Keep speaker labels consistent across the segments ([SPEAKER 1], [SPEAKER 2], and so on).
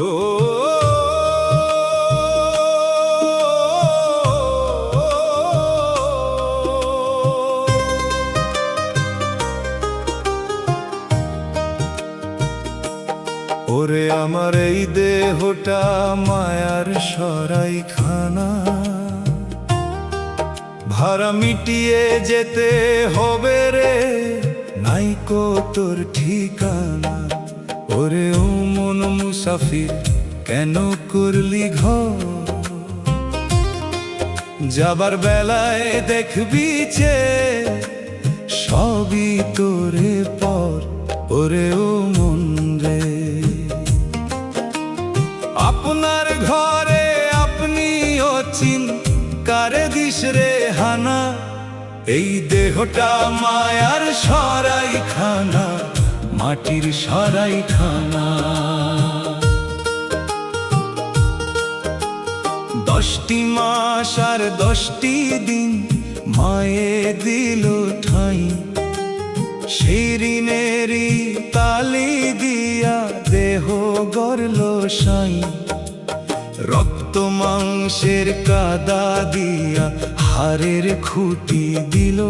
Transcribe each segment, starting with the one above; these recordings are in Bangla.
[SPEAKER 1] ও ওরে আমার এই দেহটা মায়ার সরাইখানা, ভাড়া মিটিয়ে যেতে হবে রে, নাইকো তোর ঠিকানা। ওরে ও মন মুসাফির কেন করলি ঘর, যাবার বেলায় দেখবি যে সবই তোরে পর। ওরে ও মন রে, আপনার ঘরে আপনি অচিন কারে দিস রে হানা, এই দেহটা মায়ার সরাইখানা, মাটির সরাইখানা। 10টি মাস আর 10টি দিন মায়ে দিল ঠাই, সেই ঋণেরই তালি দিয়া দেহ গড়ল সাই। রক্ত মাংসের কাদা দিয়া হাড়ের খুঁটি দিল,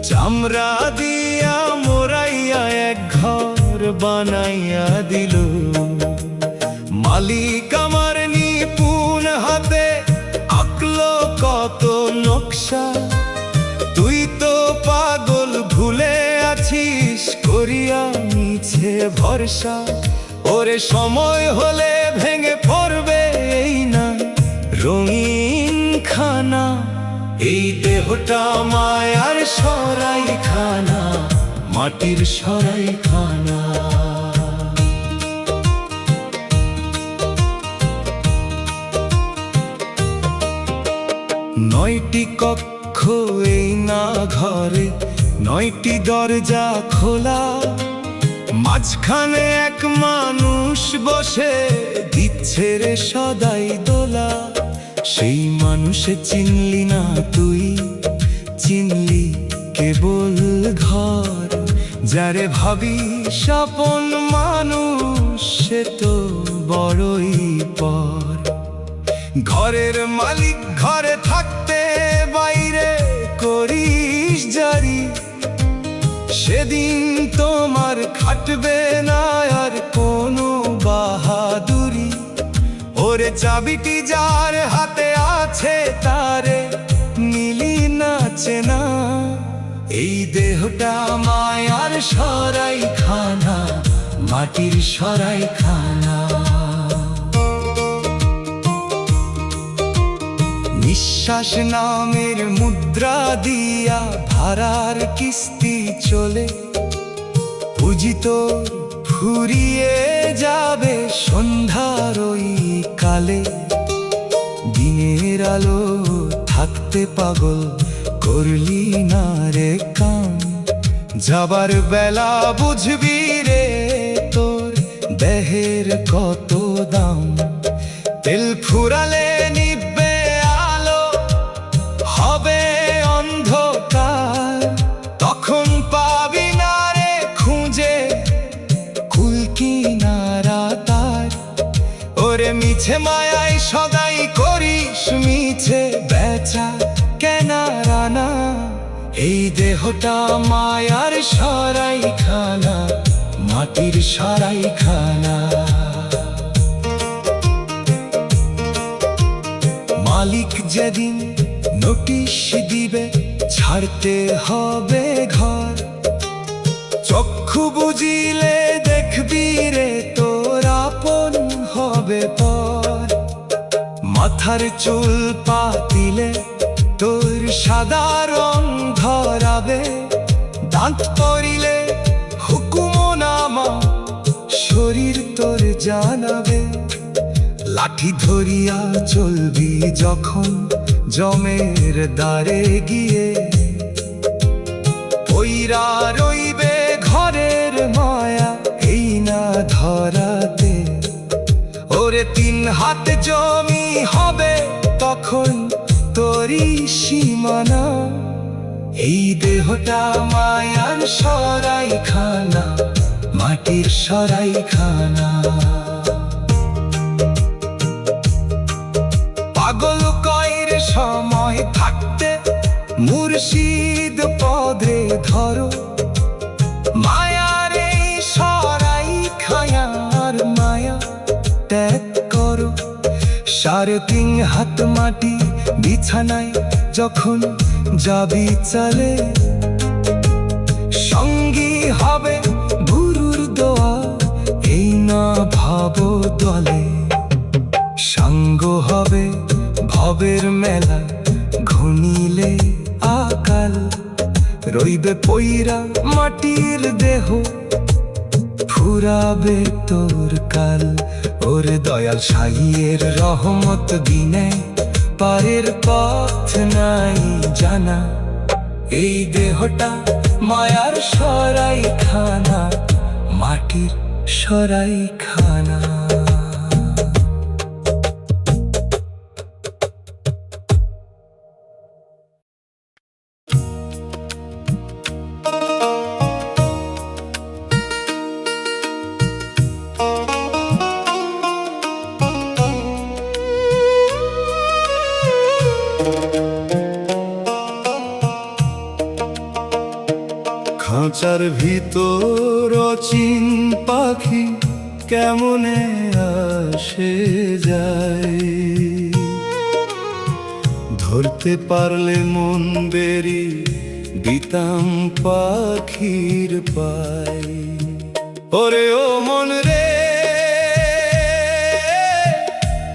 [SPEAKER 1] চামড়া দিয়া মোরাইয়া এক ঘর বানাইয়া দিল। মালিক আমার নিপুণ হাতে আঁকলো কত নকশা, তুই তো পাগল ভুলে আছিস করিয়া মিছে ভরসা। ওরে সময় হলে ভেঙে পড়বে এই না রঙিন খানা, এই দেহটা মায়ার সরাইখানা, মাটির সরাইখানা। 9টি কক্ষ এই না ঘরে, 9টি দরজা খোলা, মাঝখানে এক মানুষ বসে দিচ্ছে রে সদাই দোলা। সেই মানুষে চিনলি না তুই, চিনলি কেবল ঘর, যারে ভাবি স্বপন মানুষ সে তো বড়ই পর। ঘরের মালিক ঘরে থাকতে বাইরে করিস জারি, সেদিন তোমার খাটবে না আর কোনো বাহাদুরি। ওরে চাবিটি যার হাতে আছে তারে মিলি না চেনা, এই দেহটা মায়ার সরাইখানা, মাটির সরাইখানা। নিঃশ্বাস নামের মুদ্রা দিয়া ভাড়ার কিস্তি চলে, পুঁজি তোর ফুরিয়ে যাবে সন্ধ্যার ওই কালে। দিনের আলো থাকতে পাগল করলি না রে কাম, যাবার বেলা বুঝবি রে তোর দেহের কত দাম। তেল ফুরালে নিবে আলো, হবে অন্ধকার, তখন পাবি না রে খুঁজে কুল কিনারা তার। ওরে মিছে মায়াই সদাই করিস মিছে বেচা কেনারা না, এই দেহটা মায়ার সরাইখানা, মাটির সরাইখানা। মালিক যেদিন নোটিশ দিবে ছাড়তে হবে ঘর, চক্ষু বুঝিলে দেখবি রে তোর আপন হবে পর। মাথার চুল পাতিলে তোর সাদা রং ধরাবে, দাঁত পড়িলে হুকুমনামা শরীর তোর জানাবে। লাঠি ধরিয়া চলবি যখন জমের দ্বারে গিয়ে, ওইরা রইবে ঘরের মায়া এই না ধরাতে। ওরে 3 হাত জমি হবে তখন তোরই সীমানা, এই দেহটা মায়ার সরাইখানা, মাটির সরাইখানা। থাকতে মুর্শিদ পদে ধরো। মায়ার এই সরাই খায়ার মায়া ত্যাগ করো। 3.5 হাত মাটি বিছানায় যখন যাবি চলে, সঙ্গী হবে গুরুর দোয়া এই না ভাব দলে। সাঙ্গ হবে ভবের মেলা ঘনিলে আকাল, রইবে পইরা মাটির দেহ ফুরাবে তোর কাল। ওরে দয়াল শাহিয়ের রহমত বিনে পারের পথ নাই জানা। এই দেহটা মায়ার সরাই খানা, মাটির সরাই খানা। খাঁচার ভিতর অচিন পাখি কেমনে আসে যায়, ধরতে পারলে মন বেরি দিতাম পাখির পাই। ওরে ও মন রে,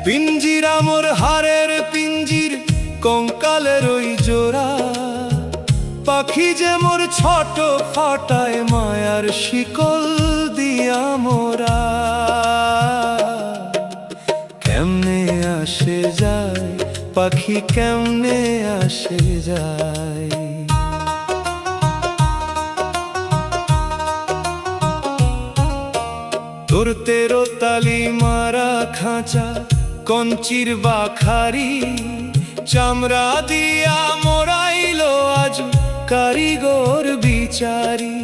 [SPEAKER 1] পিঞ্জিরা মোর হারের পিঞ্জির কঙ্কালের ওই জোড়া। পাখি যে মোর ছোট ফাটায় মায়ার শিকল দিয়া মোরা। কেমনে আসে যায় পাখি, কেমনে আসে যায়। তোর 13 তালি মারা খাঁচা কঞ্চির বাখারি, চামড়া দিয়া মোরাইলো আজ কারিগর বিচারি।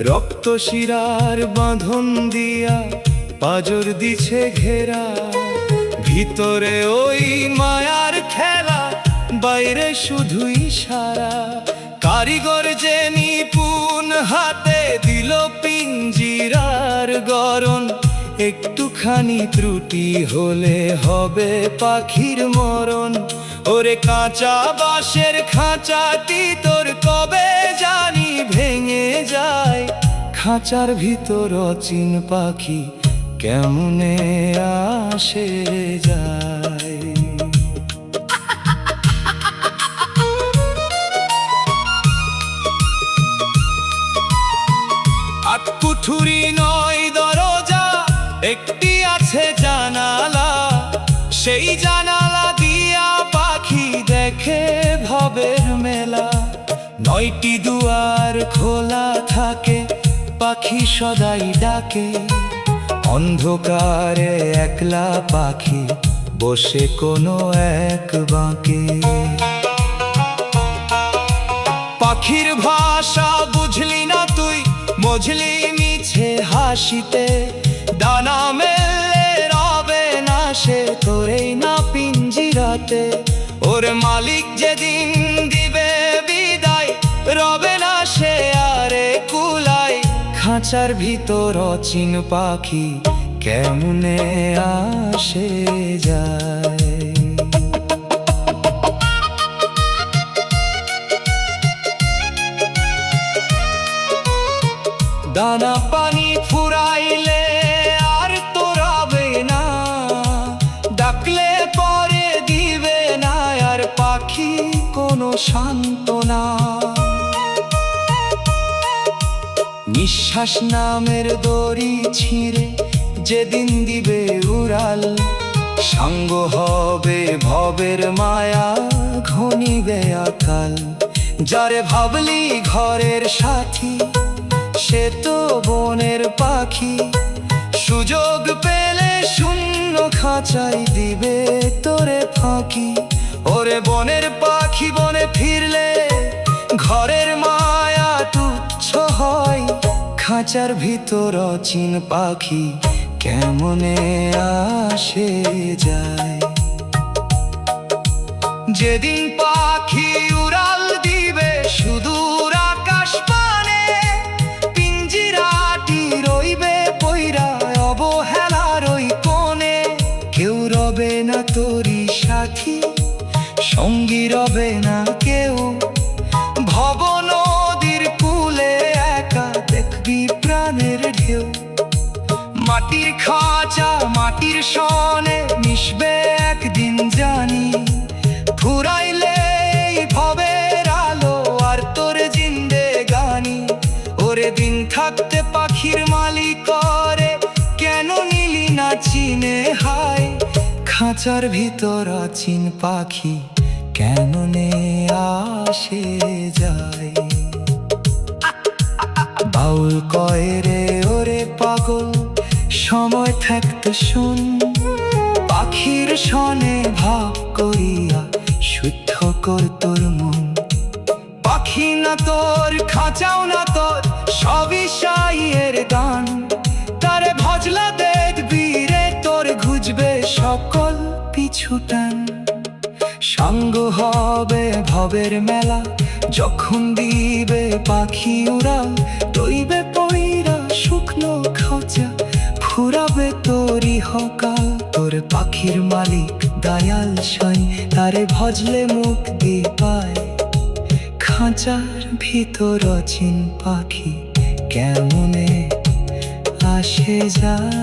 [SPEAKER 1] রক্ত শিরার বাঁধন দিয়া পাজর দিছে ঘেরা, ভিতরে ওই মায়ার খেলা, বাইরে শুধু ইশারা। কারিগর যে নিপুণ হাতে দিল পিঞ্জিরার গড়ন, একটুখানি ত্রুটি হলে হবে পাখির মরণ। ওরে কাঁচা বাঁশের খাঁচাটি তোর কবে জানি ভেঙে যায়, খাঁচার ভিতর অচিন পাখি কেমনে আসে যায়। আটকুঠুরি নয় দরজা, একটি আছে জানালা। সেই জানালা দিয়া পাখি দেখে ভবের মেলা। 9টি দুয়ার খোলা থাকে, পাখি সদাই ডাকে। অন্ধকারে একলা পাখি বসে কোনো এক বাঁকে। পাখির ভাষা বুঝলি না তুই, মঝলি মিছে হাসিতে। ডানা মেলে রবে না সে তোরেই না পিঞ্জিরাতে। ওর মালিক যেদিন দিবে বিদায়, রবে না সে আরে কুলাই। খাঁচার ভিতর অচিন পাখি কেমনে আসে যায়। দানা পানি ফুরাইলে আর তো রবে না, ডাকলে পরে দিবে না আর পাখি কোনো সান্ত্বনা। নিঃশ্বাস নামের দড়ি ছিঁড়ে যেদিন দিবে উড়াল, সাঙ্গ হবে ভবের মায়া ঘনিবে আকাল। যারে ভাবলি ঘরের সাথী সে তো বনের পাখি, সুযোগ পেলে শূন্য খাঁচাই দিবে তোরে ফাঁকি। ওরে বনের পাখি বনে ফিরলে ঘরের মায়া তুচ্ছ হয়, খাঁচার ভিতর অচিন পাখি কেমনে আসে যায়। যেদিন পাখি উড়াল দিবে সুদূর আকাশ পানে, পিঞ্জিরাটি রইবে পইরা অবহেলার ওই কোণে। কেউ রবে না তোরই সাথী, সঙ্গী রবে না কেউ, ভব নদীর কূলে একা দেখবি প্রাণের ঢেউ। মাটির খাঁচা মাটির সনে মিশবে একদিন জানি, ফুরাইলে ভবের আলো আর তোর জিন্দেগানি। ওরে দিন থাকতে পাখির মালিক করে, কেন নিলি না চিনে হায়? খাঁচার ভিতর আচিন পাখি কেন নে আসে যায়? বাউল কয় রে ওরে পাগল, সময় থাকতে শুন, পাখির সনে ভাব করিয়া শুদ্ধ কর তোর মন। পাখি না তোর, খাঁচাও না তোর, সবই সাইয়ের গান। তারে ভজলা দেখবি রে তোর ঘুজবে সকল পিছুটান। সঙ্গ হবে ভবের মেলা, যখন দিবে পাখি উড়াল, রইবে পইরা শুকনো খাঁচা, ফুরাবে তোরই হকাল। তোর পাখির মালিক দয়াল সাই, তারে ভজলে মুখ দিয়ে পায়। খাঁচার ভিতর অচিন পাখি কেমনে আসে যায়?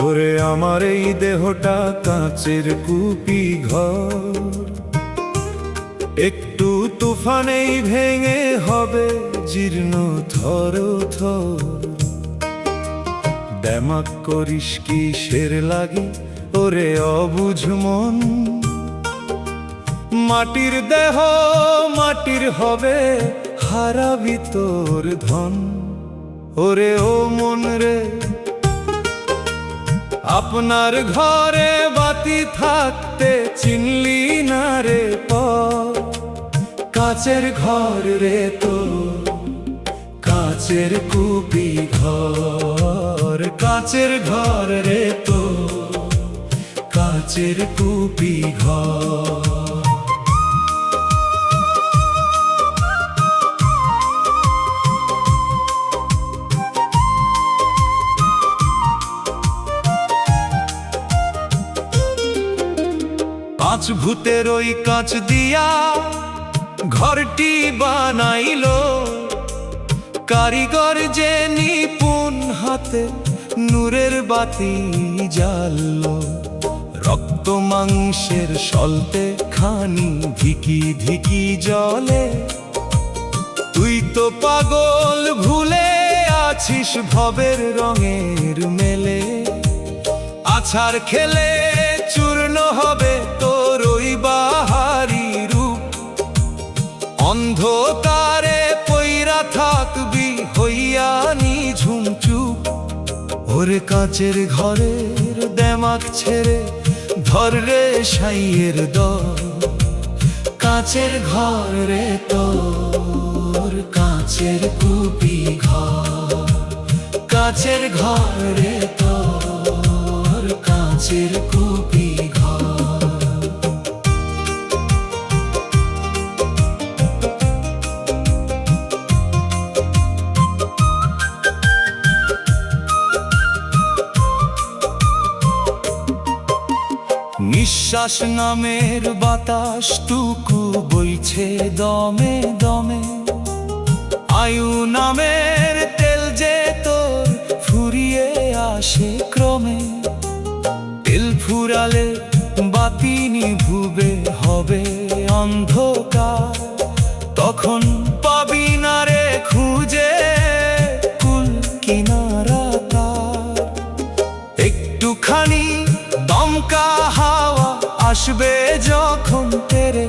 [SPEAKER 1] ওরে আমার এই দেহটা কাঁচের কুপি ঘর, একটু তুফানেই ভেঙে হবে জীর্ণ থর থর। দেমাক করিস কিসের লাগি ওরে অবুঝ মন? মাটির দেহ মাটির হবে, হারাবি তোর ধন। ওরে ও মন রে, আপনার ঘরে বাতি থাকতে চিনলি না রে পথ। কাচের ঘর রে তো, কাচের কুপি ঘর, কাচের ঘর রে তো, কাচের কুপি ঘর। পাঁচ ভূতের ওই কাঁচ দিয়া ঘরটি বানাইলো, কারিগর যে নিপুণ হাতে নূরের বাতি জ্বাললো। রক্ত মাংসের সলতে খানি ধিকি ধিকি জলে, তুই তো পাগল ভুলে আছিস ভবের রঙের মেলে। আছাড় খেলে চূর্ণ হবে তোর ওই বাহারি রূপ, অন্ধকারে পইরা থাকবি হইয়া নিঝুম চুপ। ওরে কাচের ঘরের দেমাক ছেড়ে ধর রে সাইয়ের দর। কাচের ঘর রে তোর, কাচের কুপি ঘর, কাচের ঘর রে তোর, কাচের কুপি ঘর। নিঃশ্বাস নামের বাতাসটুকু বইছে দমে দমে, আয়ু নামের তেল যে তোর ফুরিয়ে আসে ক্রমে। তেল ফুরালে বাতি নিভুবে হবে অন্ধকার, তখন পাবি না রে খুঁজে কুল কিনারা তার। একটুখানি দমকা হাওয়া আসবে যখন তেরে,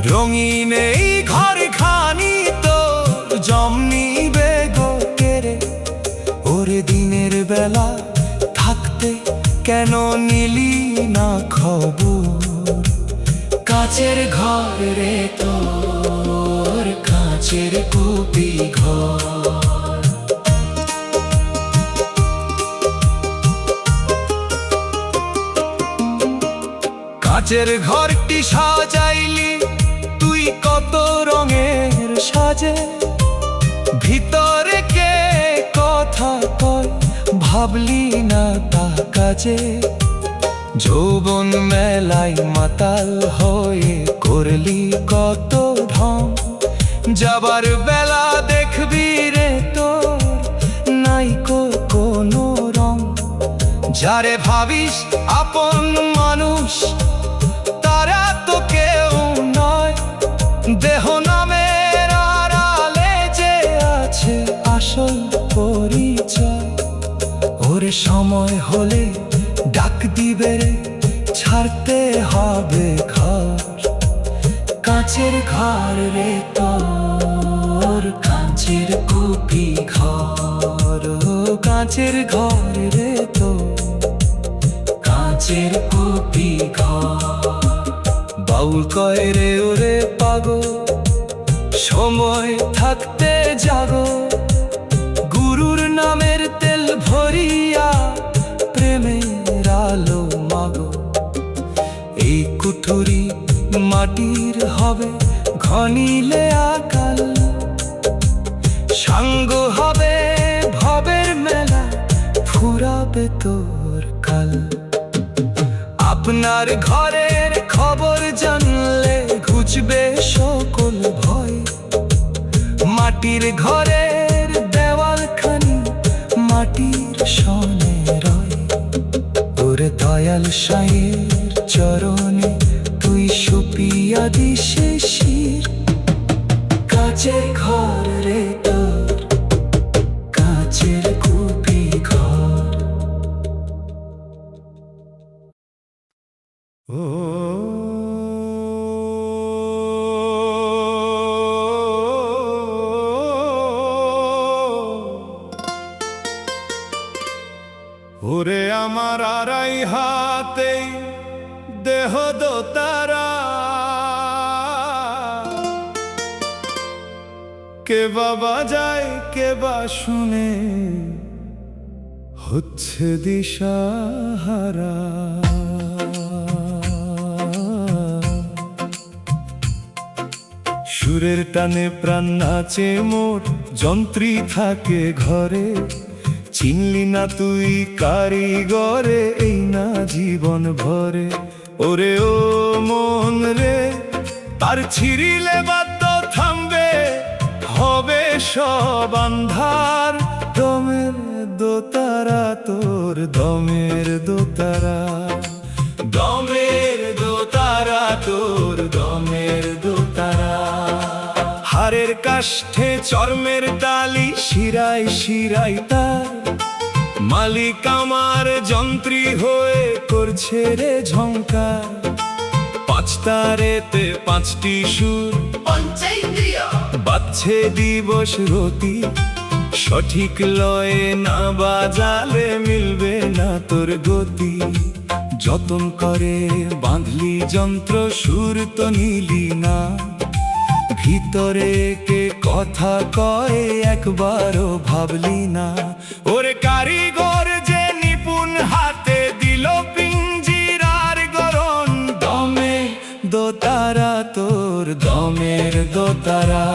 [SPEAKER 1] রঙিন এই ঘর খানি তোর জম নিবে গো কেরে। ওরে দিন দিনের বেলা থাকতে কেন নিলি না খবর? কাচের ঘর রে তোর, কাচের কুপি ঘর। কাচের ঘরটি সাজাইলি তুই কত রঙের সাজে, ভিতরে কে কথা কয় ভাবলি না তা কাজে। যৌবন মেলায় মাতাল হয়ে করলি কত ঢং, যাবার বেলা দেখবি রে তোর নাইকো কোনো রং। যারে ভাবিস আপন মানুষ তারা তো কেউ নয়, দেহ নামের আড়ালে যে আছে আসল পরিচয়। ওরে সময় হলে ডাক দিবে রে, ছাড়তে হবে ঘর। কাচের ঘর রে তোর, কাচের কুপি ঘর। কাচের ঘর রে তোর, কাচের কুপি ঘর। বাউল কয় রে ওরে পাগল, সময় থাকতে জাগো। গুরুর নামের তেল ভরিয়া প্রেমের আলো মাগো। এই কুঠুরি মাটির হবে ঘনিলে আকাল, সাঙ্গ হবে ভবের মেলা ফুরাবে তোর কাল। আপনার ঘরের খবর জানলে ঘুচবে সকল ভয়, মাটির ঘরের দেওয়ালখানি মাটির সনে রয়। ওরে দয়াল সাঁইয়ের চরণে তুই সুপিয়া দিশে শির। কাচের ঘর রে তোর, কাচের কুপি ঘর। ওরে আমার আড়াই হাতে দেহ দোতারা, কে বাবা যায় কে বা শুনে হচ্ছে দিশাহারা। সুরের টানে প্রাণ নাচে মোর, যন্ত্রী থাকে ঘরে। চিনলি না তুই কারিগরে, এই না জীবন ভরে। ওরে ও মন রে, তার ছিঁড়িলে বাদ্য থামবে, হবে সব আন্ধার। দমের দোতারা তোর, দমের দোতারা। দমের দোতারা তোর, দমের দোতারা। হাড়ের কাষ্ঠে চর্মের তালি, শিরায় শিরায় তার। মালিক আমার যন্ত্রী হয়ে করছে রে ঝংকার। পাঁচতারেতে পাঁচটি সুর, পঞ্চেন্দ্রিয় বাজছে দিবস রতি। সঠিক লয়ে না বাজালে মিলবে না তোর গতি। যতন করে বাঁধলি যন্ত্র, সুর তো নিলি না। ভিতরে কে কথা কয় একবারও ভাবলি না। ওরে কারিগর যে নিপুণ হাতে দিল পিঞ্জিরার গড়ন। দমে দোতারা তোর, দমের দোতারা।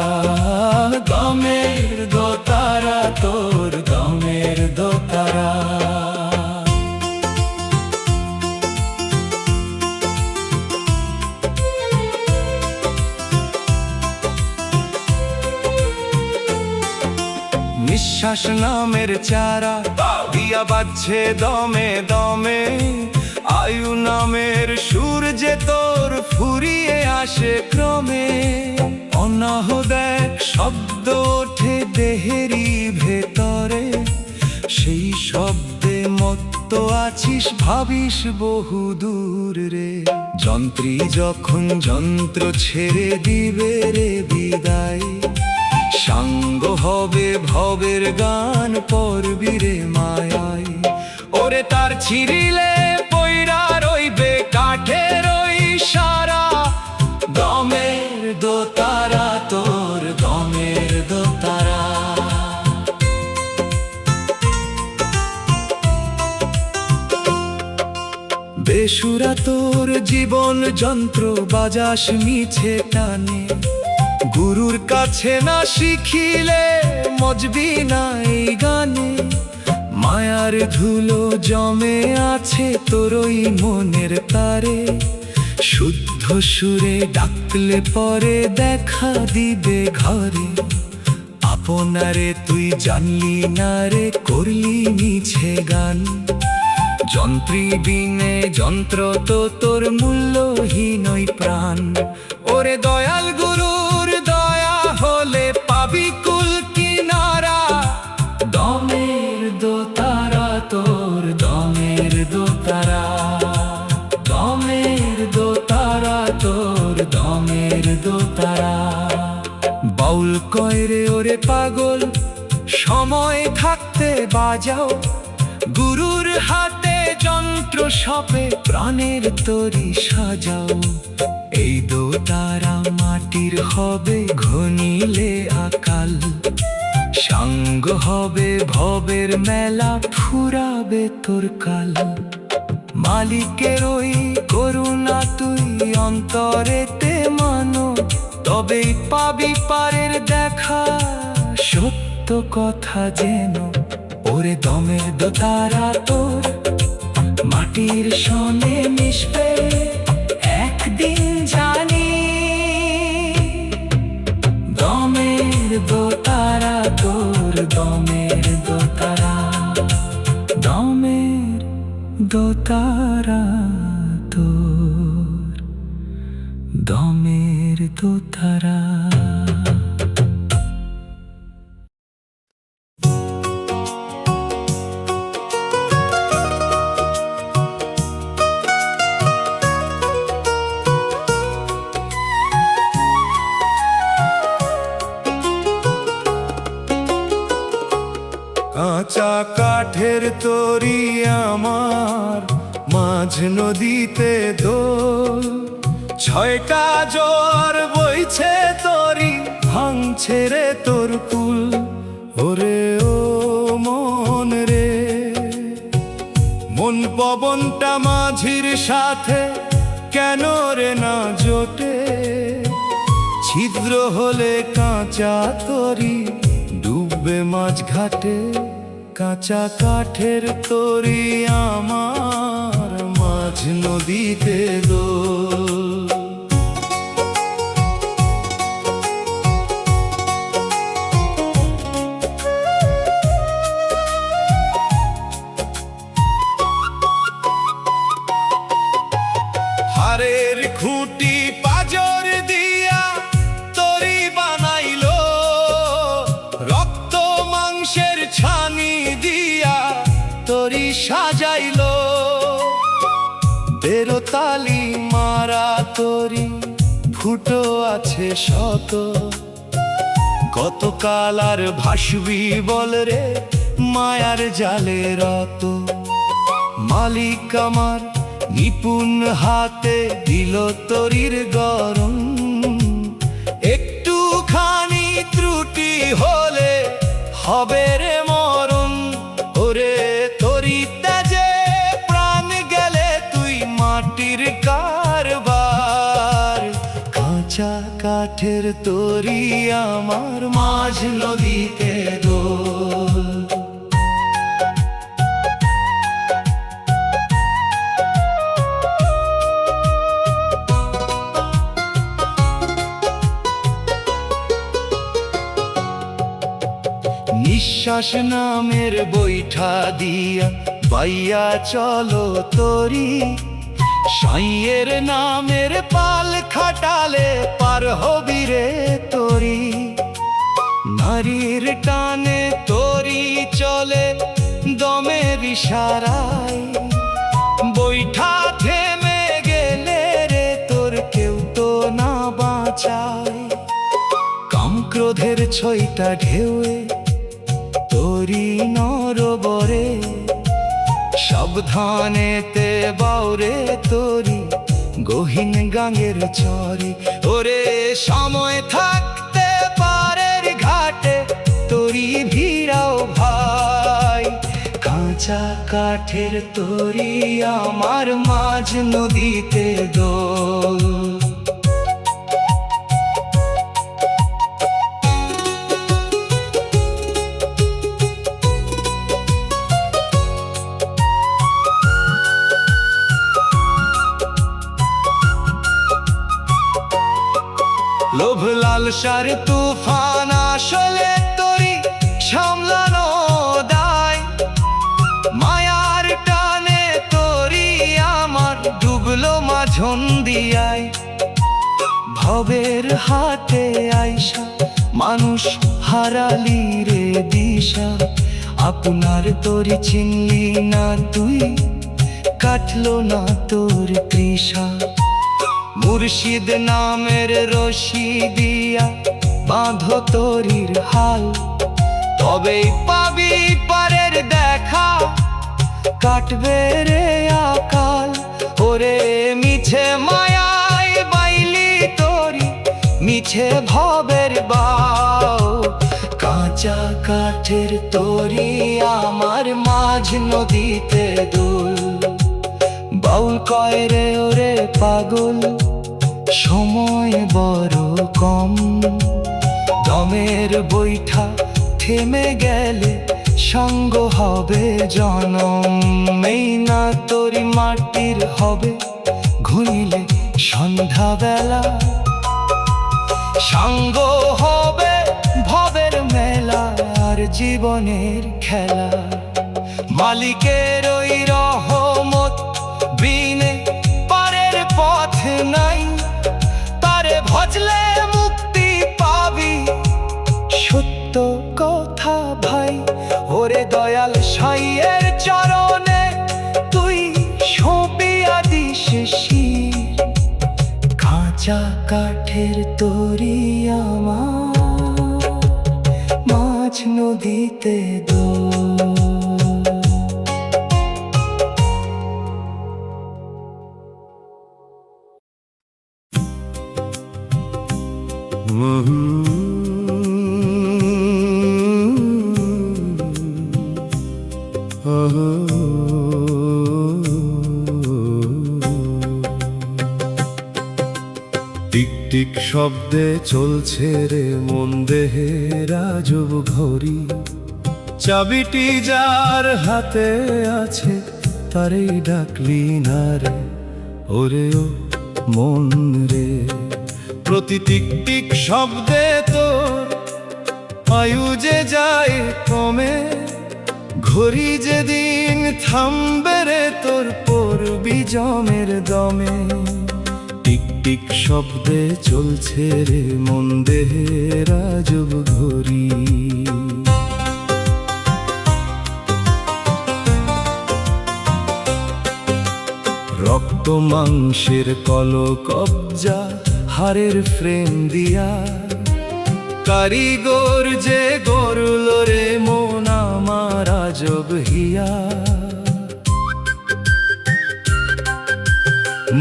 [SPEAKER 1] দমের দোতারা তোর, দমের দোতারা। নিঃশ্বাস নামের চারা দিয়া বাজছে দমে দমে। আয়ু নামের সুর যে তোর ফুরিয়ে আসে ক্রমে। অনাহ দেখ শব্দ ওঠে দেহেরই ভেতরে, সেই শব্দে মত্ত আছিস ভাবিস বহু দূর রে। যন্ত্রী যখন যন্ত্র ছেড়ে দিবে রে বিদায়, সাঙ্গ হবে ভবের গান পড়বি রে মায়াই। ওরে তার ছিড়িলে পইরা রইবে কাঠের ওই সারা, দমের দোতারা তোর দমের দোতারা। বেসুরা তোর জীবন যন্ত্র বাজাস মিছে টানে, গুরুর কাছে না শিখিলে মজবি না এই গানে। মায়ার ধুলো জমে আছে তোরই মনের তারে, শুদ্ধ সুরে ডাকলে পরে দেখা দিবে ঘরে। আপনারে তুই জানলি না রে করলি মিছে গান, যন্ত্রী বিনে যন্ত্র তো তোর মূল্যহীন ওই প্রাণ। ওরে দয়াল গুরুর দয়া হলে পাবি কুল কিনারা, দমের দোতারা তোর দমের দোতারা, দমের দোতারা তোর দমের দোতারা। বাউল কয় রে ওরে পাগল সময় থাকতে বাজাও, গুরুর হাতে যন্ত্র সপে প্রাণের তরি সাজাও। এই দোতারা মাটির হবে ঘনিলে আকাল, সাঙ্গ হবে ভবের মেলা ফুরাবে তোর কাল। মালিকের ওই করুণা তুই অন্তরেতে মানো, তবেই পাবি পারের দেখা সত্য কথা যেন। ওরে দমের দোতারা তোর মাটির সনে মিশবে একদিন জানি, দমের দোতারা তোর দমের দোতারা, দমের দোতারা তোর দমের দোতারা। কাঁচা কাঠের তরি আমার মাঝ নদীতে দোল, ছয়টা জোয়ার বইছে তরি ভাঙছে রে তোর কুল। ওরে ও মন রে মন পবনটা মাঝির সাথে কেন রে না জোটে, ছিদ্র হলে কাঁচা তরি ডুববে মাঝ ঘাটে। কাঁচা কাঠের তরি আমার মাঝ নদীতে দোল। হারের খুঁটি পাজর দিয়া তরি বানাইলো, রক্ত মাংসের ছানি দিয়া তরি সাজাইলো। বেরোতালি মারা তরি ফুটো আছে শত, কতকাল আর ভাসবি বল রে মায়ার জালে রত। মালিক আমার নিপুণ হাতে দিল তরির গরম, একটুখানি ত্রুটি হলে হবে রে মরণ। ওরে তরিতে যে প্রাণ গেলে তুই মাটির কারবার, কাঁচা কাঠের তরি আমার মাঝ নদীতে দোল। নিঃশ্বাস নামের বৈঠা দিয়া বাইয়া চলো তরি, সাইয়ের নামের পাল খাটালে পার হবি রে তরি। নারীর টানে তরি চলে দমের ইশারায়, বৈঠা থেমে গেলে রে তোর কেউ তো না বাঁচায়। কাম ক্রোধের ছইটা ঢেউয়ে তোরি নরবরে, সাবধানেতে বাউরে তোরি গহীন গাঙের চরে। ওরে সময় থাকতে পারের ঘাটে তোরি ভিড়াও ভাই, কাঁচা কাঠের তোরি আমার মাঝ নদীতে দোল। লোভ লালসার তুফান আসলে তোরি সামলানো দায়, মায়ার টানে তোরি আমার ডুবলো মাঝন দিয়ায়। ভবের হাতে আইসা মানুষ হারালি রে দিশা, আপনার তোরি চিনলি না তুই, কাটলো না তোর তৃষা। মুর্শিদ নামের রশি দিয়া বাঁধো তোরির হাল, তবেই পাবি পারের দেখা, কাটবে রে আকাল। ওরে মিছে মায়ায় বাইলি তোরি, মিছে ভবের বাও, কাঁচা কাঠের তোরি আমার মাঝ নদীতে দোল। বাউল কয় রে ওরে পাগল, সময় বড় কম, দমের বৈঠা থেমে গেলে সঙ্গ হবে জনম। এই না তোরি মাটির হবে ঘুরিলে সন্ধ্যাবেলা, সঙ্গ হবে ভবের মেলা আর জীবনের খেলা। মালিকের ওই রহমত বিনে পারের পথ নাই, তারে ভজলে মুক্তি পাবি সত্য কথা ভাই। ওরে দয়াল সাইয়ের চরণে তুই সঁপিয়া দিস শির, কাঁচা কাঠের তোরি আমার মাঝ নদীতে দোল। টিক টিক শব্দে চলছে রে মন দেহে রাজব ঘড়ি, চাবিটি যার হাতে আছে তারেই ডাকলি না রে। ওরে ও মন রে, প্রতি টিক টিক শব্দে তোর আয়ু যে যায় কমে, ঘড়ি যেদিন থামবে রে তোর পড়বি জমের দমে। টিক টিক শব্দে চলছে রে মন দেহে রাজব ঘড়ি। রক্ত মাংসের কলকব্জা হাড়ের ফ্রেম দিয়া, কারিগর যে গড়ল রে মন আমার আজব হিয়া।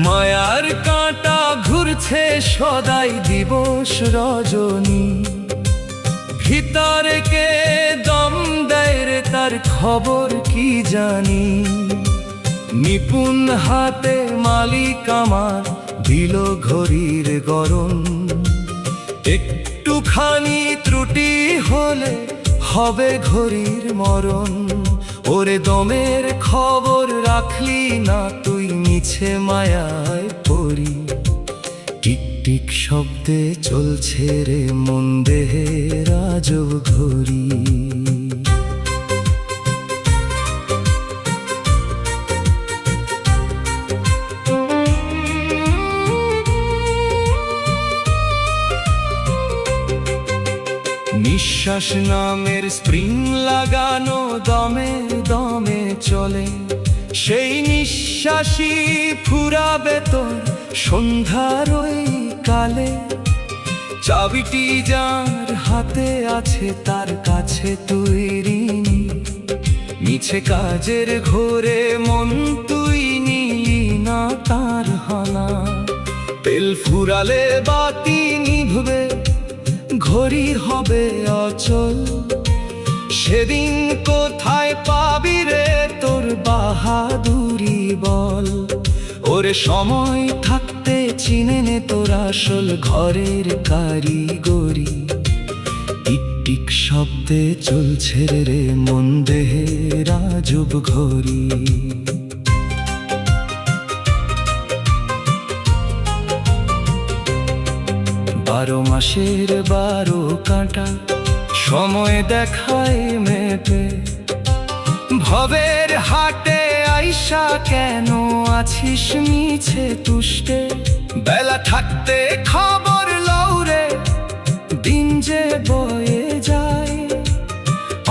[SPEAKER 1] মায়ার কাঁটা ঘুরছে সদাই দিবস রজনী, ভিতরে কে দম দেয় রে তার খবর কি জানি। নিপুণ হাতে মালিক আমার দিল ঘড়ির গরম, একটুখানি ত্রুটি হলে হবে ঘড়ির মরণ। ওরে দমের খবর রাখলি না তুই মিছে মায়ায় পড়ি, টিক টিক শব্দে চলছে রে মন দেহে রাজব ঘড়ি। নিঃশ্বাস নামের স্প্রিং লাগানো দমে দমে চলে, সেই নিঃশ্বাসই ফুরাবে তোর সন্ধ্যার ওই কালে। চাবিটি যার হাতে আছে তার কাছে তুই ঋণী। মিছে কাজের ঘোরে মন তুই নিলি না তার হানা। তেল ফুরালে বাতি নিভবে, ঘড়ি হবে অচল। সেদিন কোথায় পাবি রে তোর বাহাদুরি বল। ওরে সময় থাকতে চিনে নে তোর আসল ঘরের কারিগরি। টিক টিক শব্দে চলছে রে মন দেহে রাজব ঘড়ি। 12 মাসের 12 কাঁটা সময় দেখায় মেপে। ভবের হাটে আইসা কেন আছিস মিছে তুষ্টে। বেলা থাকতে খবর লৌরে দিন যে বয়ে যায়।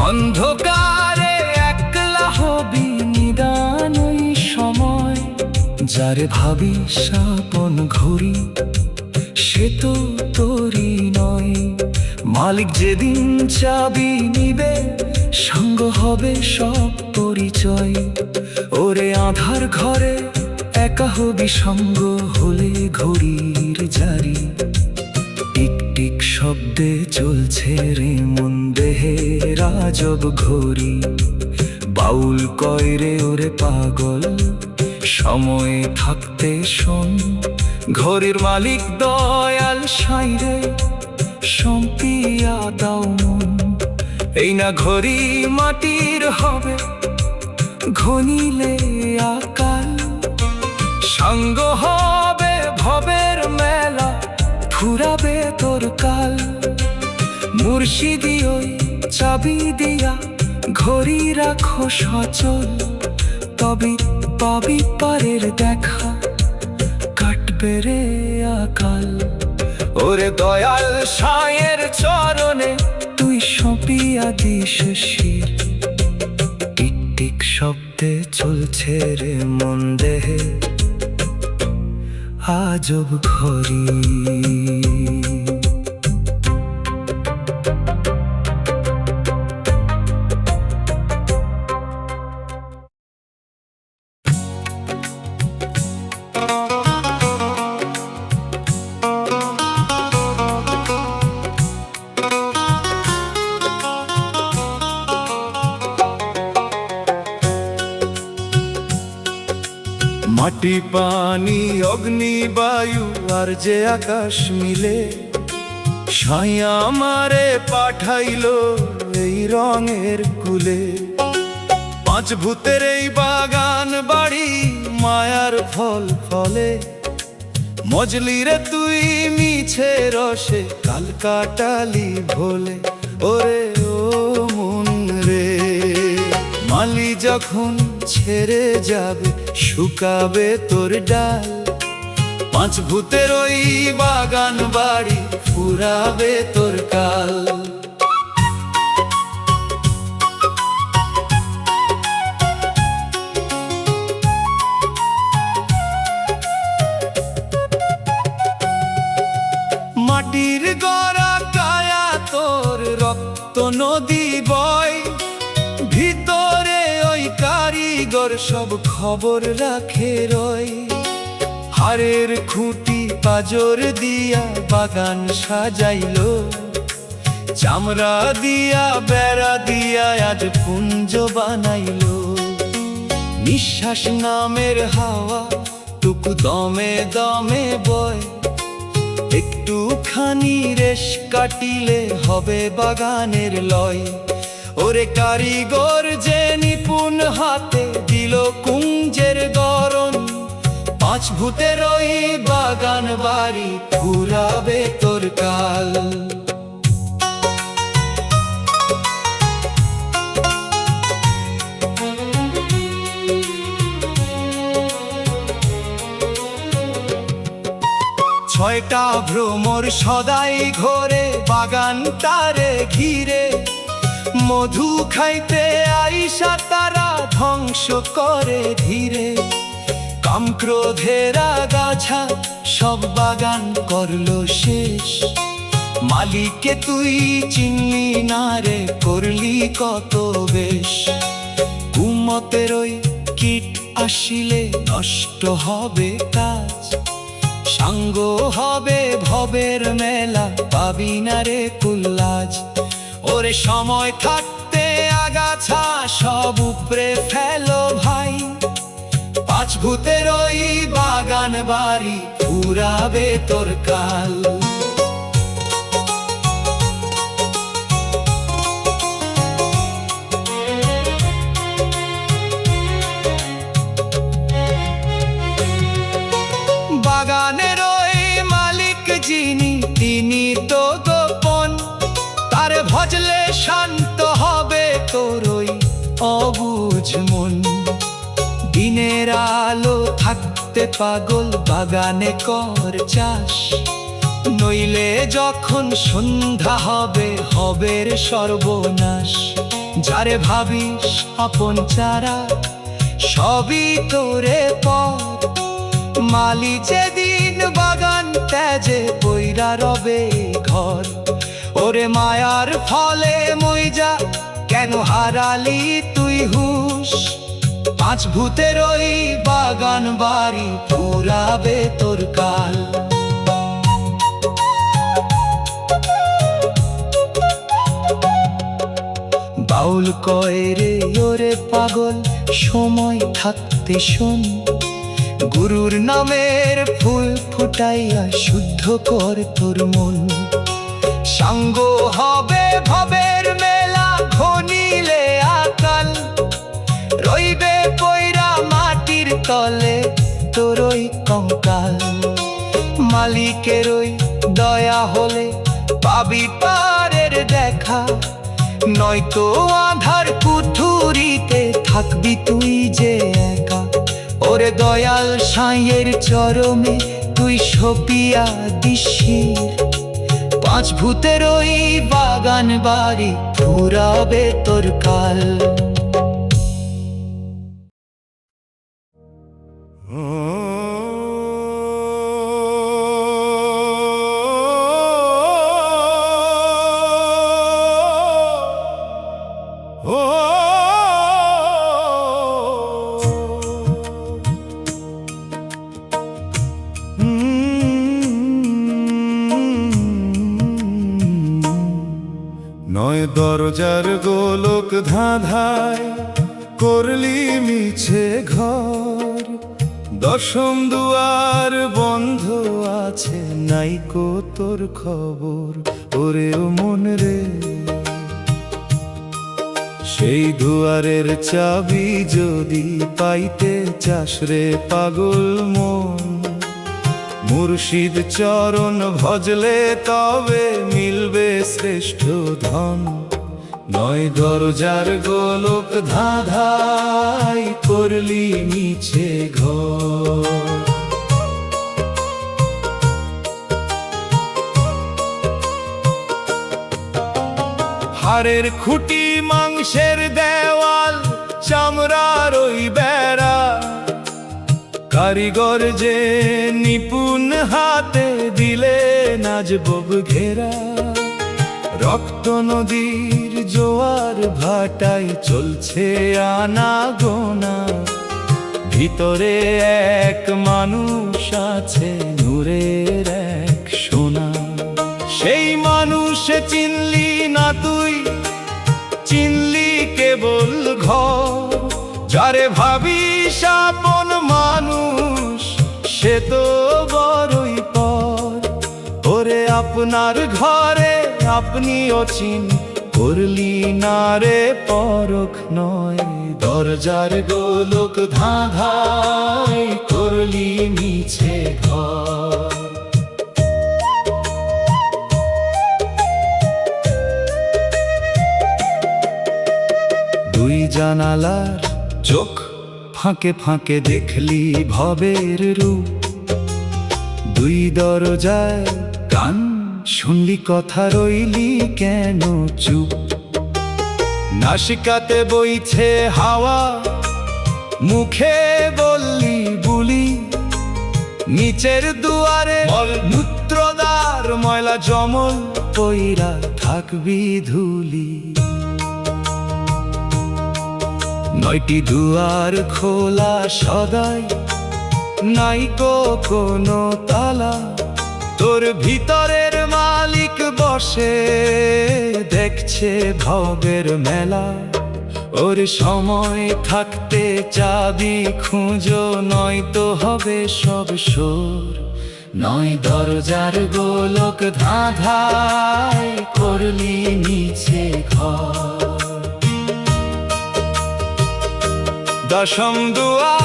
[SPEAKER 1] অন্ধকারে একলা হবি নিদান ওই সময়। যারে ভাবিস আপন ঘড়ি সে তো তোরই নয়। মালিক যেদিন চাবি নিবে সঙ্গ হবে সব পরিচয়। ওরে আধার ঘরে একা হবি সঙ্গ হলে ঘড়ির জারি। টিক টিক শব্দে চলছে রে মন দেহে রাজব ঘড়ি। বাউল কয় রে ওরে পাগল সময় থাকতে শোন। ঘড়ির মালিক দয়াল সাইরে সম্পিয়া দাও মন। এই না ঘড়ি মাটির হবে ঘনিলে আকাল। সঙ্গ হবে ভবের মেলা ফুরাবে তোর কাল। মুর্শিদি ওই চাবি দিয়া ঘড়ি রাখো সচল। তবে পাবি পারের দেখা কাটবে রে আকাল। ওরে দয়াল সায়ের চরণে তুই সঁপিয়া দিস শির। টিক টিক শব্দে চলছে রে মন দেহে আজব ঘড়ি। মাটি পানি অগ্নি বায়ু আর যে আকাশ মিলে ছায়া আমারে পাঠাইলো এই রঙের কুলে। 5 ভূতের এই বাগান বাড়ি মায়ার ফল ফলে। মজলি রে তুই মিছে রসে কাল কাটালি ভোলে। ওরে ও মন রে মালি যখন ছেড়ে যাবে শুকাবে তোর ডাল। 5 ভূতের ওই বাগান বাড়ি ফুরাবে তোর কাল। মাটির গড়া কায়া তোর রক্ত নদী বয়। ভিতরে ওই কারিগর সব খবর রাখে রয়। হাড়ের খুঁটি পাজর দিয়া বাগান সাজাইলো। চামড়া দিয়া বেড়া দিয়া আজ পুঞ্জ বানাইলো। নিঃশ্বাস নামের হাওয়া টুকু দমে দমে বয়। একটুখানি রেশ কাটিলে হবে বাগানের লয়। ওরে কারিগর যে নিপুণ হাতে দিল কুঞ্জের গড়ন। 5 ভূতের ওই বাগান বাড়ি ফুরাবে তোর কাল। ছয়টা ভ্রমর সদাই ঘোরে বাগান তারে ঘিরে। মধু খাইতে আইসা তারা ধ্বংস করে ধীরে। কাম ক্রোধের আগাছা সব বাগান করলো শেষ। মালিককে তুই চিনলি না রে, করলি কত বেশ। উম্মতের ওই কীট আসিলে নষ্ট হবে কাজ, সাঙ্গ হবে ভবের মেলা, পাবি না রে কুল্লাজ। ওরে সময় থাকতে আগাছা সব উপরে ফেলো ভাই, পাঁচ ভূতের ওই বাগান বাড়ি পুরাবে তোর কাল। বাগানের ওই মালিক যিনি, তিনি তো গোপন, তারে ভজলে শান্ত হবে তোর ওই অবুঝ মন। দিনের আলো থাকতে পাগল বাগানে কর চাষ, নইলে যখন সন্ধ্যা হবে হবের সর্বনাশ। যারে ভাবিস আপন চারা সবই তোরে পথ, মালি যেদিন বাগান ত্যাজে বইরা রবে ঘর। ওরে মায়ার ফলে মইজা কেন হারালি তুই হুশ, পাঁচ ভূতের ওই বাগান বাড়ি পুরাবে তোর কাল। বাউল কয় রে ওরে পাগল, সময় থাকতে শোন, গুরুর নামের ফুল ফুটাইয়া শুদ্ধ কর তোর মন। সাঙ্গ হবে ভবের মেলা ঘনিলে আকাল, রইবে পয়রা মাটির তলে তোর ওই কঙ্কাল। মালিকের ওই দয়া হলে পাবি পারের দেখা, নয়তো আধার কুঠুরিতে থাকবি তুই যে একা। ওরে দয়াল সাঁইয়ের চরমে তুই সপিয়া দিশির, পাঁচ ভূতের ওই বাগান বাড়ি পুরাবে তোর কাল।
[SPEAKER 2] নয় দরজার গোলক ধাঁধায় করলি মিছে ঘর, দশম দুয়ার বন্ধ আছে নাইকো তোর খবর। ওরে ও মন রে, সেই দুয়ারের চাবি যদি পাইতে চাস রে পাগল মন, মুর্শিদ চরণ ভজলে তবে মিলবে শ্রেষ্ঠ ধন। নয় দরজার গোলক ধাঁধাই করলি মিছে ঘর। হাড়ের খুঁটি মাংসের দেওয়াল চামড়ার ওই বেড়া, কারিগর যে নিপুণ হাতে দিলে নাজবব ঘেরা। রক্ত নদীর জোয়ার ভাটায় চলছে আনা গোনা, ভিতরে এক মানুষ আছে নূরের এক সোনা। সেই মানুষ চিনলি না তুই, চিনলি কেবল ঘর। যারে ভাবিস আপন মানুষ সে তো বড়ই পর। ওরে আপনার ঘরে আপনি অচিন করলি না রে পরখ নয়, দরজার গোলক ধাঁধাই করলি মিছে ঘর। দুই জানালার চোখ ফাঁকে ফাঁকে দেখলি ভবের রূপ, দুই দরজায় কান শুনলি কথা রইলি কেন চুপ। নাসিকাতে বইছে হাওয়া মুখে বললি বুলি, নিচের দুয়ারে মূত্রদার ময়লা জমল পইরা থাকবি ধুলি। 9টি দুয়ার খোলা সদাই, নাই তো কোনো তালা। তোর ভিতরের মালিক বসে দেখছে ভবের মেলা। ওর সময় থাকতে চাবি খুঁজো, নয়তো হবে সব সুর। 9 দরজার গোলক ধাঁধায় করলি নিচে ঘর। 10ম দুয়ার,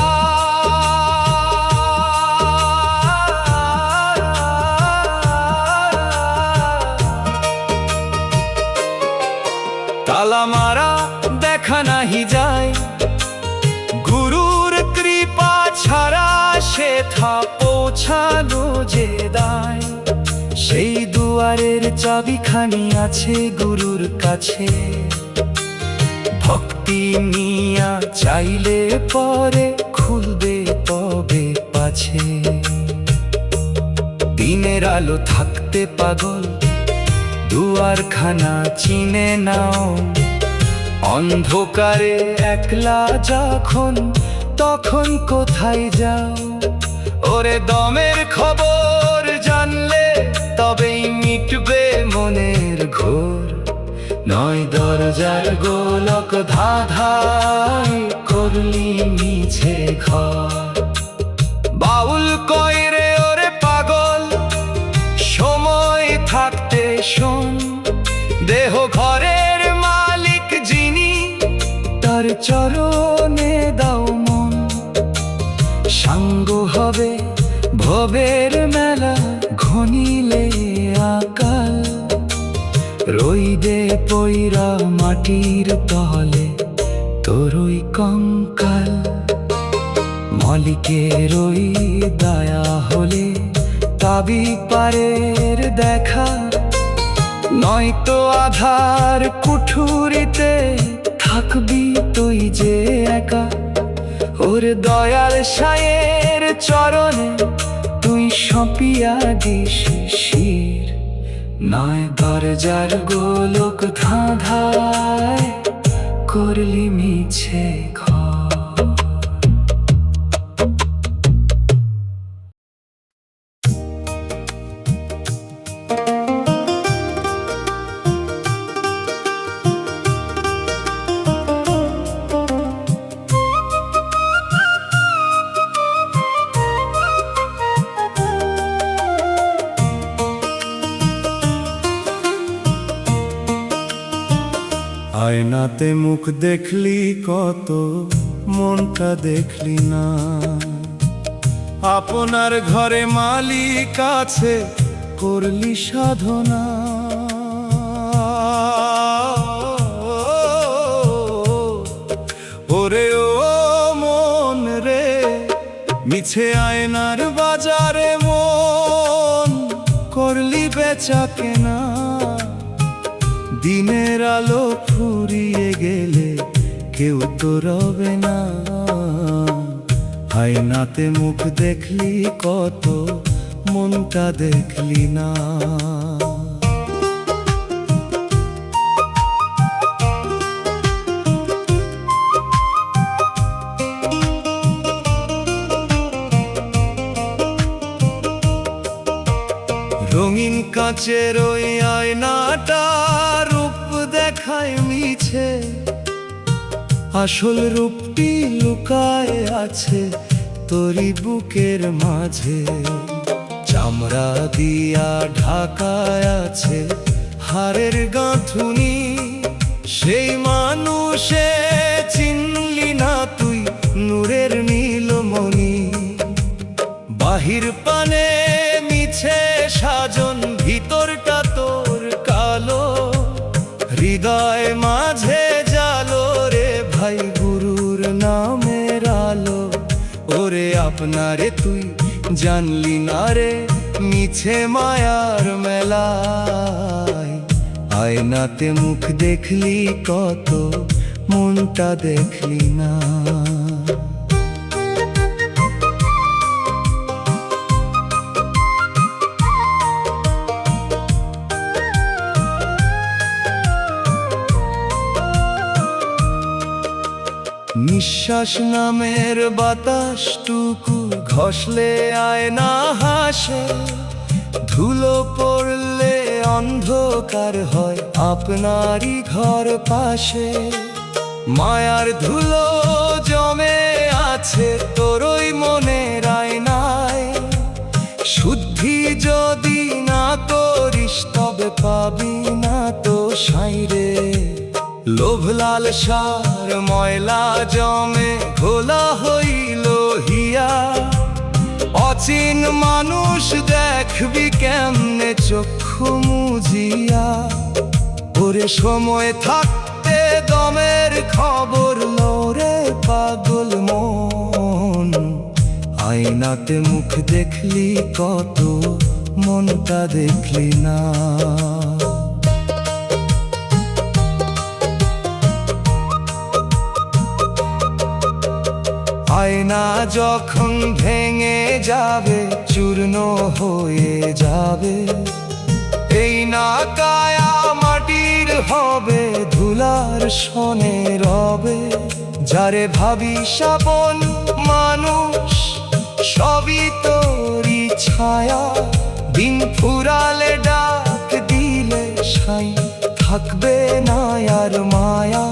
[SPEAKER 2] তালা মারা দেখা নাহি যায়, গুরুর কৃপা ছাড়া সেথা পৌঁছানো যে দায়। সেই দুয়ারের চাবিখানি আছে গুরুর কাছে, ভক্তি নিয়া চাইলে পরে খুলবে তবে পাছে। দিনের আলো থাকতে পাগল, দুয়ারখানা চিনে নাও। অন্ধকারে একলা যখন, তখন কোথায় যাও? ওরে দমের খবর জানলে তবেই মিটবে মনের ঘোর। 9 দরজার গোলক ধাঁধায় করলি মিছে ঘর। বাউল কয় রে ওরে পাগল, সময় থাকতে শোন। দেহ ঘরের মালিক যিনি, তার চরণে দাও মন। সাঙ্গ হবে ভবের মেলা, ঘনিলে আকাল। রইদে পইরা মাটির তলে তোরই কঙ্কাল। মালিকের ওই দয়া হলে পাবি পারের দেখা, নয়তো আধার কুঠুরিতে থাকবি তুই যে একা। ওর দয়াল সায়ের চরণে তুই সঁপিয়া দিস শির। 9 দরজার গোলক ধাঁধায় করলি মিছে ঘর।
[SPEAKER 1] আয়নাতে মুখ দেখলি কত, মনটা দেখলি না। আপনার ঘরে মালিক আছে, করলি সাধনা। ওরে ও মন রে, মিছে আয়নার বাজারে মন করলি বেচা কেনা। দিনের আলো ফুরিয়ে গেলে কেউ তো রবে না। আয়নাতে মুখ দেখলি কত, মনটা দেখলি না। রঙিন কাঁচের ওই আয়নাটা রূপ দেখায় মিছে, আসল রূপটি লুকায় আছে তোরি বুকের মাঝে। চামড়া দিয়া ঢাকায় আছে হাড়ের গাঁথুনি, সেই মানুষে চিনলি না তুই নূরের নীলমণি। বাহির পানে মিছে সাজন, ভিতরটা তোর কালো। হৃদয় মাঝে জালো রে ভাই গুরুর নামের আলো। ওরে আপনারে তুই জানলি না রে, মিছে মায়ার মেলায়। আয়নাতে মুখ দেখলি কত, মনটা দেখলি না। নিঃশ্বাস নামের বাতাসটুকু ঘষলে আয়না হাসে, ধুলো পড়লে অন্ধকার হয় আপনারই ঘর পাশে। মায়ার ধুলো জমে আছে তোরই মনের আয়নায়, শুদ্ধি যদি না করিস তবে পাবি না তো সাইরে। লোভ লালসার ময়লা জমে ঘোলা হইল হিয়া, অচিন মানুষ দেখবি কেমনে চক্ষু মুজিয়া। ওরে সময় থাকতে দমের খবর লরে পাগল মন, আয়নাতে মুখ দেখলি কত মনটা দেখলি না। আয়না যখন ভেঙে যাবে চূর্ণ হয়ে যাবে, এই না কায়া মাটির হবে ধুলার সনে রবে। যারে ভাবি আপন মানুষ সবই তোরই ছায়া, দিন ফুরালে ডাক দিলে সাই থাকবে না আর মায়া।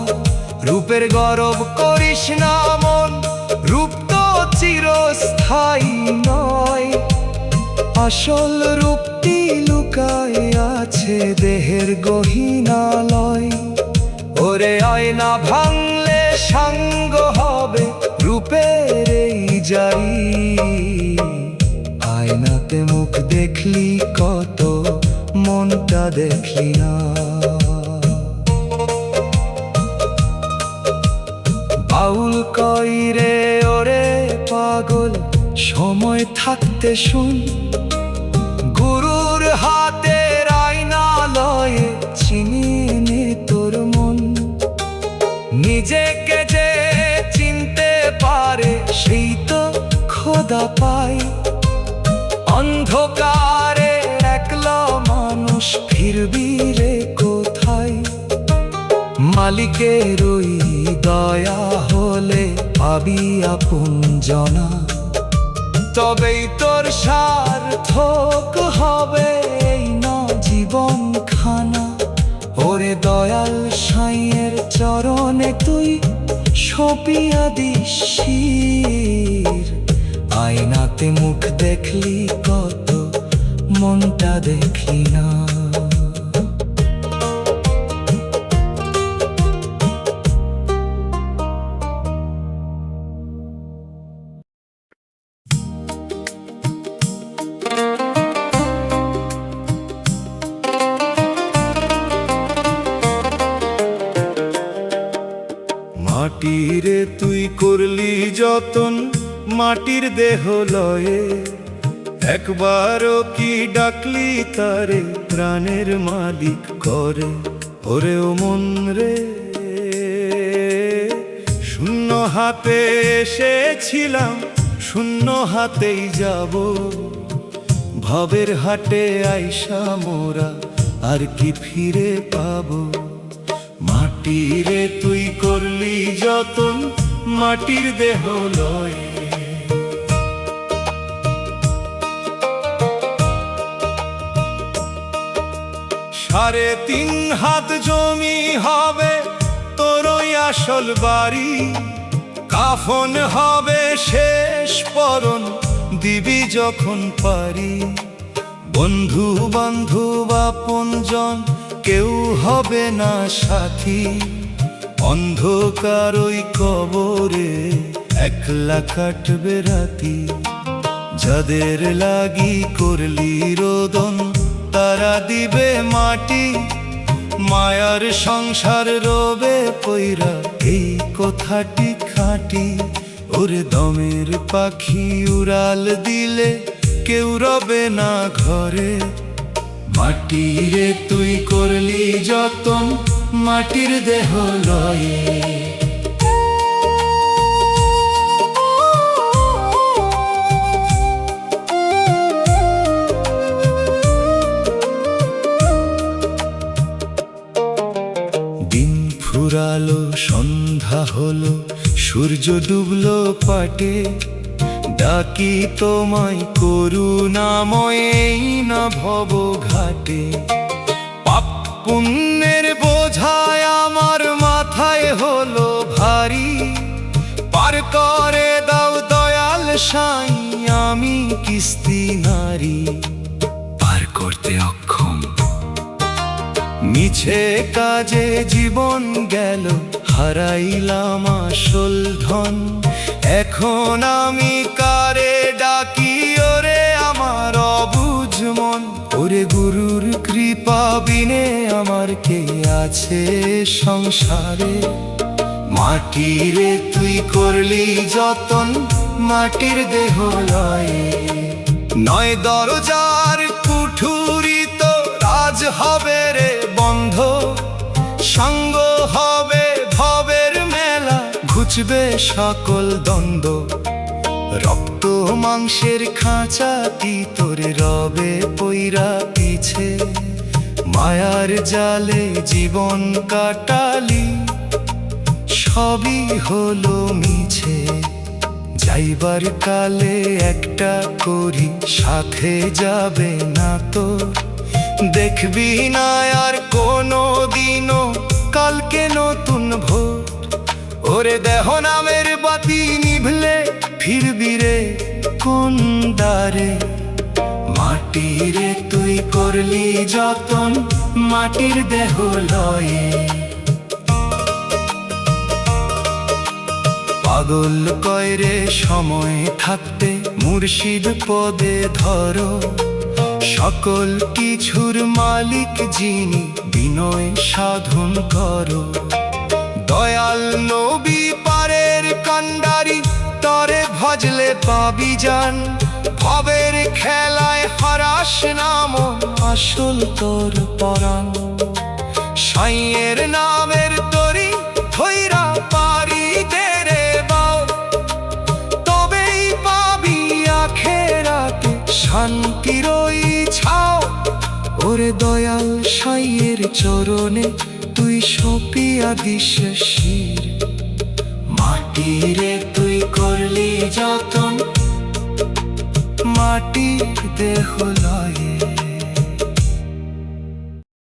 [SPEAKER 1] রূপের গরব করিস না মন, রূপ তো চিরস্থায়ী নয়, আসল রূপটি লুকায় আছে দেহের গহীনালয়। ওরে আয়না ভাঙলে সাঙ্গ হবে রূপের এই যাই, আয়নাতে মুখ দেখলি কত মনটা দেখলি না। বাউল কইরে ওরে পাগল সময় থাকতে শুন, গুরুর হাতের আয়না লয়ে চিনিয়ে নে তোর মন। নিজেকে যে চিনতে পারে সেই তো খোদা পায়, অন্ধকারে একলা মানুষ ফিরবি রে কোথায়। মালিকের ওই দয়া হলে পাবি আপন জনা, তবেই তোর সার্থক হবে এই না জীবন খানা। ওরে দয়াল সাইয়ের চরণে তুই সপিয়া দিস শির, আয়নাতে মুখ দেখলি কত মনটা দেখলি না। মাটিরে তুই করলি যতন মাটির দেহ লয়ে, একবারও কি ডাকলি তারে প্রাণের মালিক করে। ওরে ও মন রে, শূন্য হাতে এসেছিলাম শূন্য হাতেই যাব, ভবের হাটে আইসা মোরা আর কি ফিরে পাবো। মাটিরে তুই করলি যতন মাটির দেহ লয়ে, 3.5 হাত জমি হবে তোরই আসল বাড়ি, কাফন হবে শেষ পরন দিবি যখন পারি। বন্ধু বান্ধব আপনজন কেউ হবে না সাথী, অন্ধকার ওই কবরে একলা কাটবে রাতি। যাদের লাগি করলি রোদন তারা দিবে মাটি, মায়ার সংসার রবে পইরা এই কথাটি খাঁটি। ওরে দমের পাখি উড়াল দিলে কেউ রবে না ঘরে, মাটিরে তুই করলি যতন মাটির দেহ লয়ে। দিন ফুরালো সন্ধ্যা হলো
[SPEAKER 2] সূর্য ডুবলো পাটে, ডাকি তোমায় করুণাময় এই না ভব ঘাটে। পাপ পুণ্যের বোঝায় আমার মাথায় হলো ভারী, পার করে দাও দয়াল সাই আমি কিস্তি নারী। পার করতে অক্ষম মিছে কাজে জীবন গেল, হারাইলাম আসল ধন। এখন আমি কারে ডাকি ওরে আমার অবুঝ মন। ওরে গুরুর কৃপা বিনে আমার কে আছে সংসারে। মাটিরে তুই করলি যতন, মাটির দেহ লয়ে। নয় দরজার কুঠুরি তো রাজ হবে রে বন্ধ। সঙ্গ হবে ভবের মেলা, ঘুচবে সকল দ্বন্দ্ব। রক্ত মাংসের খাঁচাটি তোরে রবে পইরা পিছে। মায়ার জালে জীবন কাটালি, সবই হলো মিছে। যাইবার কালে একটা করি সাথে যাবে না তো। দেখবি না আর কোনো দিনও কালকে নতুন ভোর। ওরে দেহ নামের বাতি নিভলে ফিরবি রে কোন দ্বারে। মাটিরে তুই করলি যতন, মাটির দেহ লয়ে। পাগল কয়রে সময় থাকতে মুর্শিদ পদে ধরো। সকল কিছুর মালিক যিনি বিনয় সাধন করো। দয়াল নবী পারের কান্ডারি, তরে ভজলে পাবি জান। ভবের খেলায় হারাস নাম আসল তোর পরাণ। সাইয়ের নামের তরি ধৈরা পারি দেরে বাও, তবেই পাবি আখেরাতে শান্তির ওই ছাও। ওরে দয়াল সাইয়ের চরণে তুই সপিয়া দিস শির। মাটিরে তুই করলি যতন, মাটির দেহ